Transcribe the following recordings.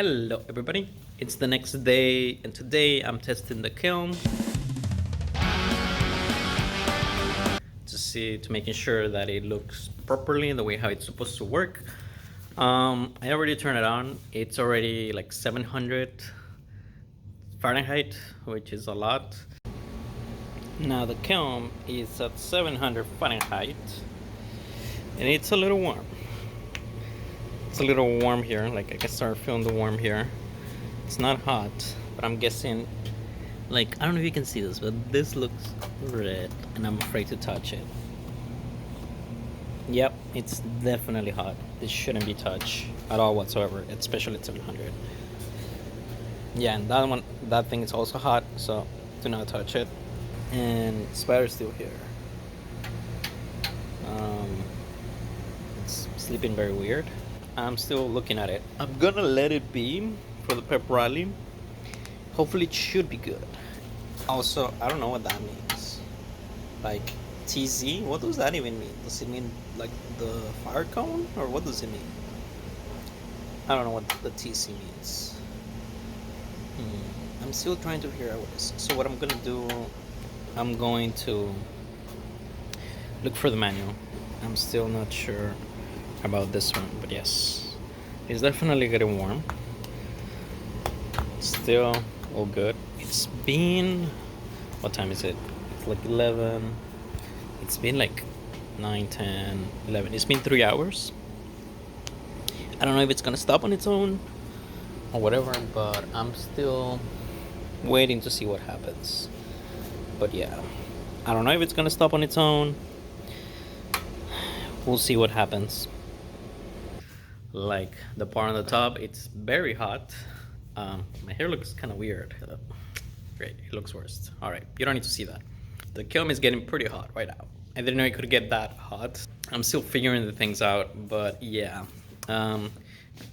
Hello everybody, it's the next day and today I'm testing the kiln to making sure that it looks properly the way how it's supposed to work. I already turned it on. It's already like 700 Fahrenheit, which is a lot. Now the kiln is at 700 Fahrenheit and it's a little warm. It's a little warm here, like I can start feeling the warm here. It's not hot, but I'm guessing, like, I don't know if you can see this, but this looks red and I'm afraid to touch it. Yep, it's definitely hot. This shouldn't be touched at all whatsoever, especially at 700. Yeah, and that thing is also hot, so do not touch it. And spider's still here. It's sleeping very weird. I'm still looking at it. I'm gonna let it be for the pep rally. Hopefully it should be good. Also, I don't know what that means. Like TZ, what does that even mean? Does it mean like the fire cone, or what does it mean? I don't know what the TC means. I'm still trying to figure out what it is. So what I'm gonna do, I'm going to look for the manual. I'm still not sure about this one, but yes, it's definitely getting warm. Still all good. It's been, what time is it? It's like 11. It's been like 9, 10, 11. It's been 3 hours. I don't know if it's gonna stop on its own or whatever, but I'm still waiting to see what happens. But yeah, I don't know if it's gonna stop on its own. We'll see what happens. Like the part on the top, it's very hot. My hair looks kind of weird. Great, it looks worse. All right, you don't need to see that. The kiln is getting pretty hot right now. I didn't know it could get that hot. I'm still figuring the things out, but yeah.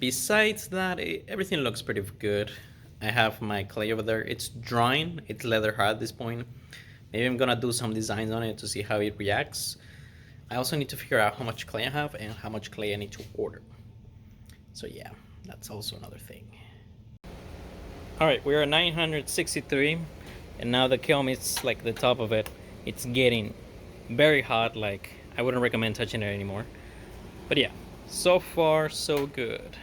Besides that, everything looks pretty good. I have my clay over there. It's drying. It's leather hard at this point. Maybe I'm gonna do some designs on it to see how it reacts. I also need to figure out how much clay I have and how much clay I need to order. So yeah, that's also another thing. All right, we're at 963, and now the kiln is like the top of it. It's getting very hot. Like, I wouldn't recommend touching it anymore. But yeah, so far so good.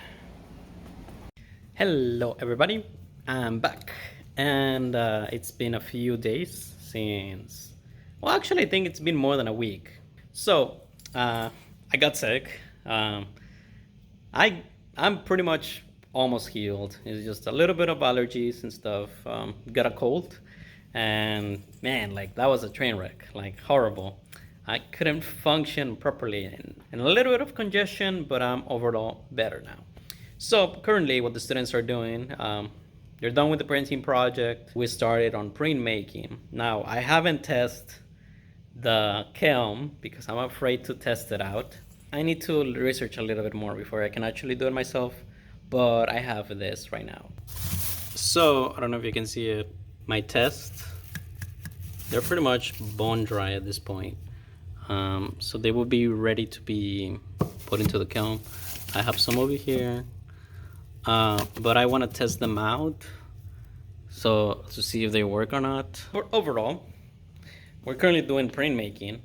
Hello everybody, I'm back, and it's been a few days since, well, actually I think it's been more than a week. So I got sick. I'm pretty much almost healed. It's just a little bit of allergies and stuff. Got a cold, and man, like that was a train wreck, like horrible. I couldn't function properly, and a little bit of congestion, but I'm overall better now. So currently what the students are doing, they're done with the printing project. We started on print making. Now I haven't tested the kiln because I'm afraid to test it out. I need to research a little bit more before I can actually do it myself, but I have this right now. So I don't know if you can see it. My tests, they're pretty much bone dry at this point. So they will be ready to be put into the kiln. I have some over here, but I want to test them out so to see if they work or not. But overall, we're currently doing print making.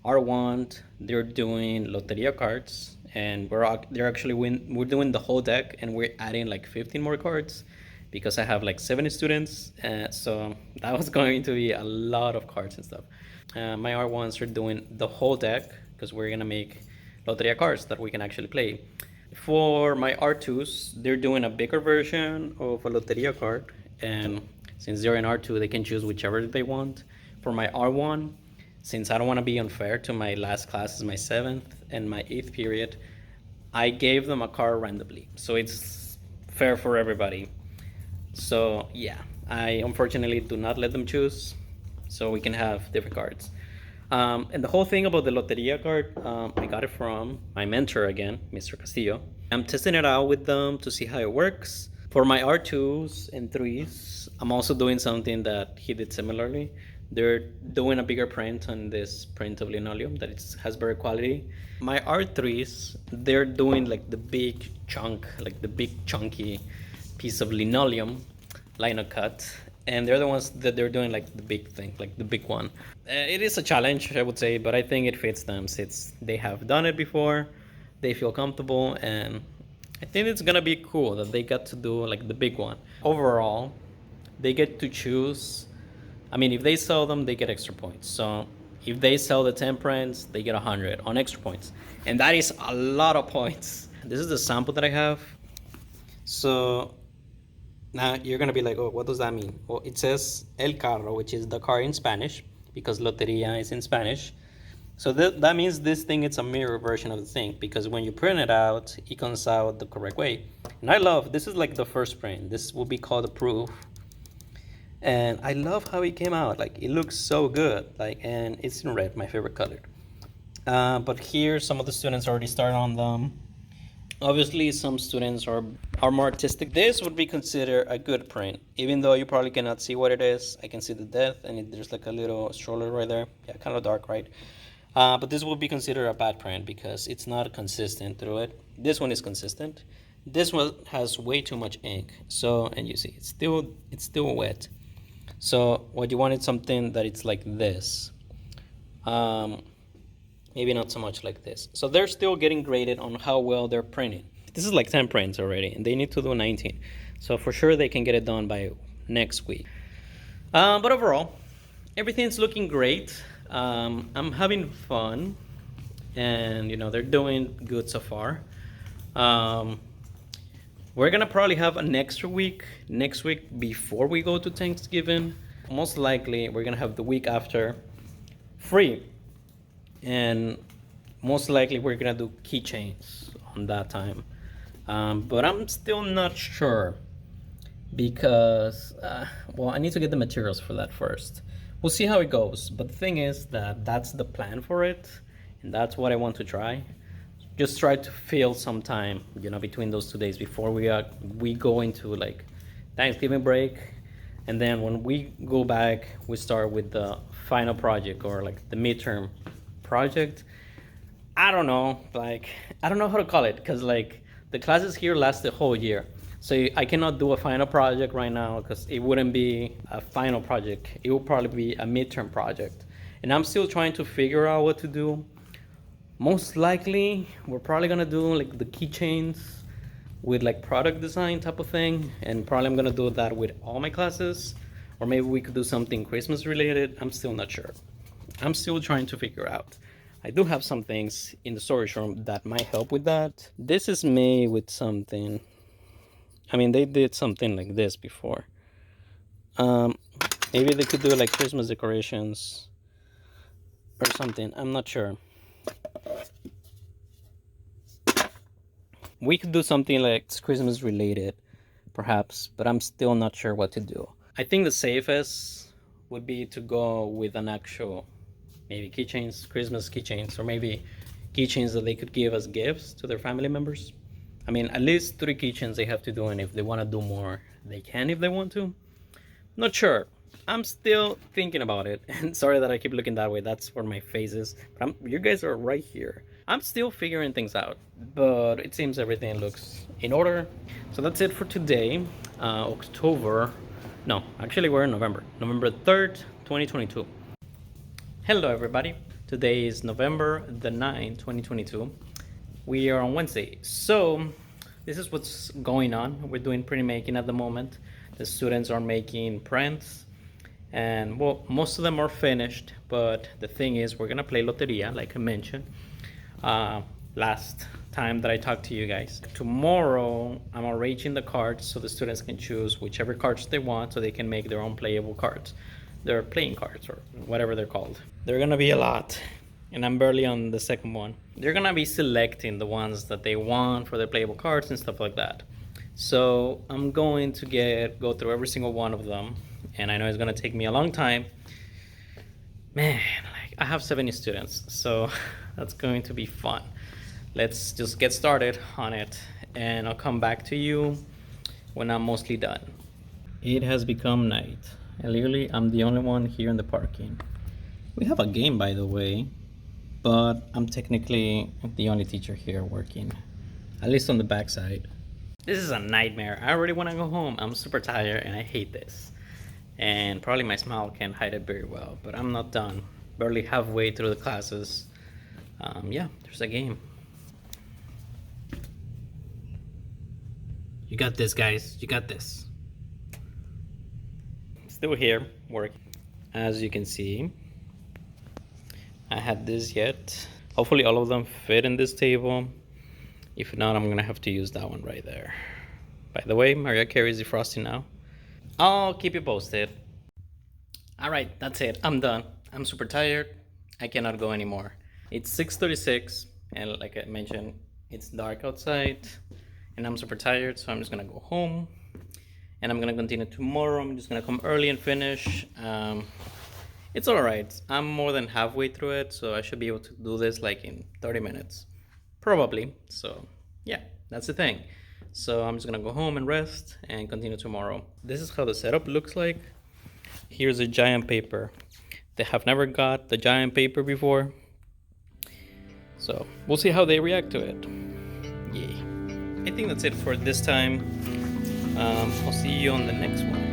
R1, they're doing loteria cards, and we're doing the whole deck, and we're adding like 15 more cards because I have like 70 students, so that was going to be a lot of cards and stuff. My R1s are doing the whole deck because we're gonna make loteria cards that we can actually play. For my R2s, they're doing a bigger version of a loteria card, and since they're in R2, they can choose whichever they want. For my R1, since I don't want to be unfair to my last classes, my 7th and my 8th period, I gave them a card randomly, so it's fair for everybody. So yeah, I unfortunately do not let them choose, so we can have different cards. And the whole thing about the loteria card, I got it from my mentor again, Mr. Castillo. I'm testing it out with them to see how it works. For my R2s and 3s, I'm also doing something that he did similarly. They're doing a bigger print on this print of linoleum that has better quality. My R3s, they're doing like the big chunk, like the big chunky piece of linoleum, lino cut, and they're the ones that they're doing like the big thing, like the big one. It is a challenge, I would say, but I think it fits them since they have done it before. They feel comfortable, and I think it's gonna be cool that they got to do like the big one. Overall, they get to choose. I mean, if they sell them, they get extra points. So if they sell the 10 prints, they get 100 on extra points, and that is a lot of points. This is the sample that I have. So now you're gonna be like, oh, what does that mean? Well, it says el carro, which is the car in Spanish, because loteria is in Spanish. So that means this thing is a mirror version of the thing, because when you print it out, it comes out the correct way. And I love, this is like the first print. This will be called a proof. And I love how it came out. Like, it looks so good. Like, and it's in red, my favorite color. But here, some of the students already started on them. Obviously, some students are more artistic. This would be considered a good print, even though you probably cannot see what it is. I can see the depth, and there's like a little stroller right there. Yeah, kind of dark, right? But this would be considered a bad print because it's not consistent through it. This one is consistent. This one has way too much ink. So, and you see, it's still wet. So what you want is something that it's like this. Maybe not so much like this. So they're still getting graded on how well they're printing. This is like 10 prints already, and they need to do 19. So for sure they can get it done by next week. But overall, everything's looking great. I'm having fun, and you know, they're doing good so far. We're gonna probably have an extra week next week before we go to Thanksgiving. Most likely we're gonna have the week after free, and most likely we're gonna do keychains on that time. But I'm still not sure because well, I need to get the materials for that first. We'll see how it goes, but the thing is that that's the plan for it, and that's what I want to try. Just try to fill some time, you know, between those 2 days before we go into like Thanksgiving break, and then when we go back, we start with the final project or like the midterm project. I don't know, like I don't know how to call it, because like the classes here last the whole year. So I cannot do a final project right now because it wouldn't be a final project. It will probably be a midterm project. And I'm still trying to figure out what to do. Most likely, we're probably gonna do like the keychains with like product design type of thing. And probably I'm gonna do that with all my classes. Or maybe we could do something Christmas related. I'm still not sure. I'm still trying to figure out. I do have some things in the storage room that might help with that. This is made with something. I mean, they did something like this before. Maybe they could do like Christmas decorations or something. I'm not sure. We could do something like Christmas related, perhaps, but I'm still not sure what to do. I think the safest would be to go with an actual, maybe keychains, Christmas keychains, or maybe keychains that they could give as gifts to their family members. I mean, at least 3 keychains they have to do, and if they want to do more, they can if they want to. Not sure. I'm still thinking about it. And sorry that I keep looking that way. That's where my face is. But you guys are right here. I'm still figuring things out, but it seems everything looks in order. So that's it for today. No, actually we're in November. November 3rd, 2022. Hello, everybody. Today is November the 9th, 2022. We are on Wednesday. So this is what's going on. We're doing print making at the moment. The students are making prints, and well, most of them are finished, but the thing is we're gonna play loteria, like I mentioned last time that I talked to you guys. Tomorrow I'm arranging the cards so the students can choose whichever cards they want, so they can make their own playable cards. They're playing cards, or whatever they're called. They're gonna be a lot, and I'm barely on the second one. They're gonna be selecting the ones that they want for their playable cards and stuff like that. So I'm going to go through every single one of them, and I know it's gonna take me a long time. Man, like I have 70 students, so that's going to be fun. Let's just get started on it, and I'll come back to you when I'm mostly done. It has become night, and literally I'm the only one here in the parking. We have a game, by the way, but I'm technically the only teacher here working, at least on the back side. This is a nightmare. I already want to go home. I'm super tired and I hate this. And probably my smile can't hide it very well, but I'm not done. Barely halfway through the classes. Yeah, there's a game. You got this, guys. You got this. Still here, working. As you can see, I had this yet. Hopefully all of them fit in this table. If not, I'm gonna have to use that one right there. By the way, Mariah Carey's defrosting now. I'll keep you posted. All right, that's it. I'm done. I'm super tired. I cannot go anymore. It's 6:36, and like I mentioned, it's dark outside, and I'm super tired, so I'm just gonna go home, and I'm gonna continue tomorrow. I'm just gonna come early and finish. It's all right. I'm more than halfway through it, so I should be able to do this like in 30 minutes, probably. So yeah, that's the thing. So I'm just gonna go home and rest and continue tomorrow. This is how the setup looks like. Here's a giant paper. They have never got the giant paper before, so we'll see how they react to it. Yay. I think that's it for this time. I'll see you on the next one.